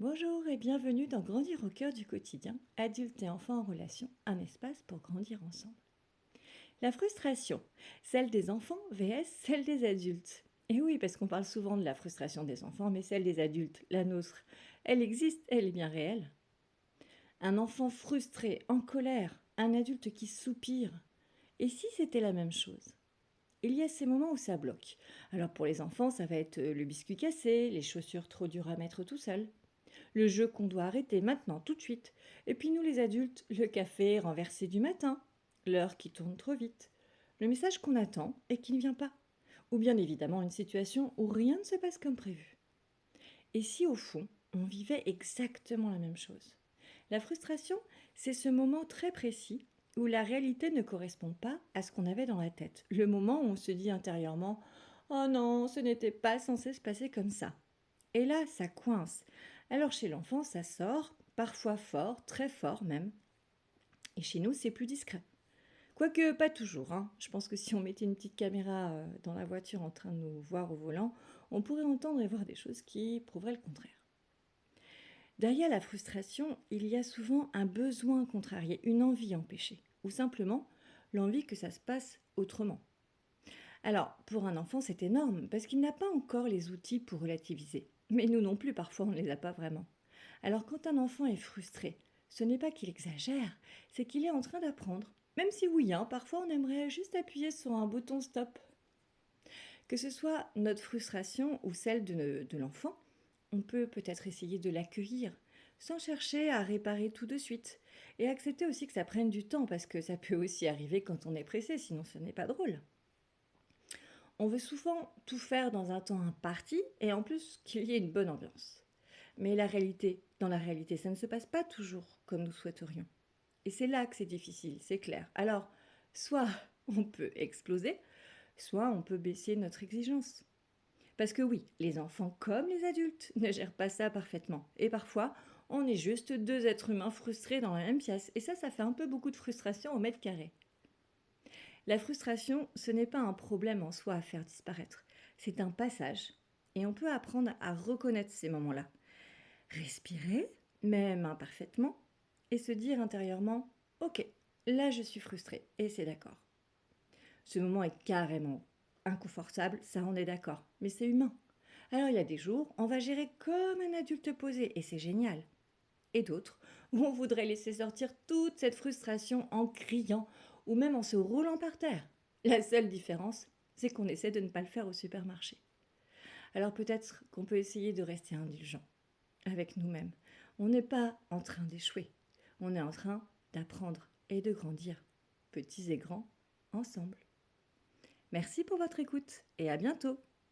Bonjour et bienvenue dans Grandir au cœur du quotidien, adultes et enfants en relation, un espace pour grandir ensemble. La frustration, celle des enfants vs celle des adultes. Et oui, parce qu'on parle souvent de la frustration des enfants, mais celle des adultes, la nôtre, elle existe, elle est bien réelle. Un enfant frustré, en colère, un adulte qui soupire. Et si c'était la même chose? Il y a ces moments où ça bloque. Alors pour les enfants, ça va être le biscuit cassé, les chaussures trop dures à mettre tout seul, le jeu qu'on doit arrêter maintenant, tout de suite. Et puis nous les adultes, le café renversé du matin, l'heure qui tourne trop vite, le message qu'on attend et qui ne vient pas. Ou bien évidemment une situation où rien ne se passe comme prévu. Et si au fond, on vivait exactement la même chose? La frustration, c'est ce moment très précis où la réalité ne correspond pas à ce qu'on avait dans la tête. Le moment où on se dit intérieurement « Oh non, ce n'était pas censé se passer comme ça ». Et là, ça coince. Alors chez l'enfant, ça sort, parfois fort, très fort même. Et chez nous, c'est plus discret. Quoique pas toujours, hein. Je pense que si on mettait une petite caméra dans la voiture en train de nous voir au volant, on pourrait entendre et voir des choses qui prouveraient le contraire. Derrière la frustration, il y a souvent un besoin contrarié, une envie empêchée, ou simplement l'envie que ça se passe autrement. Alors, pour un enfant, c'est énorme, parce qu'il n'a pas encore les outils pour relativiser. Mais nous non plus, parfois, on ne les a pas vraiment. Alors, quand un enfant est frustré, ce n'est pas qu'il exagère, c'est qu'il est en train d'apprendre. Même si oui, hein, parfois on aimerait juste appuyer sur un bouton stop. Que ce soit notre frustration ou celle de l'enfant, on peut peut-être essayer de l'accueillir, sans chercher à réparer tout de suite. Et accepter aussi que ça prenne du temps, parce que ça peut aussi arriver quand on est pressé, sinon ce n'est pas drôle. On veut souvent tout faire dans un temps imparti et en plus qu'il y ait une bonne ambiance. Mais dans la réalité, ça ne se passe pas toujours comme nous souhaiterions. Et c'est là que c'est difficile, c'est clair. Alors, soit on peut exploser, soit on peut baisser notre exigence. Parce que oui, les enfants comme les adultes ne gèrent pas ça parfaitement. Et parfois, on est juste deux êtres humains frustrés dans la même pièce. Et ça fait un peu beaucoup de frustration au mètre carré. La frustration, ce n'est pas un problème en soi à faire disparaître. C'est un passage. Et on peut apprendre à reconnaître ces moments-là. Respirer, même imparfaitement, et se dire intérieurement « Ok, là je suis frustrée, et c'est d'accord. » Ce moment est carrément inconfortable, ça on est d'accord, mais c'est humain. Alors il y a des jours, on va gérer comme un adulte posé, et c'est génial. Et d'autres où on voudrait laisser sortir toute cette frustration en criant ou même en se roulant par terre. La seule différence, c'est qu'on essaie de ne pas le faire au supermarché. Alors peut-être qu'on peut essayer de rester indulgent avec nous-mêmes. On n'est pas en train d'échouer, on est en train d'apprendre et de grandir, petits et grands, ensemble. Merci pour votre écoute et à bientôt.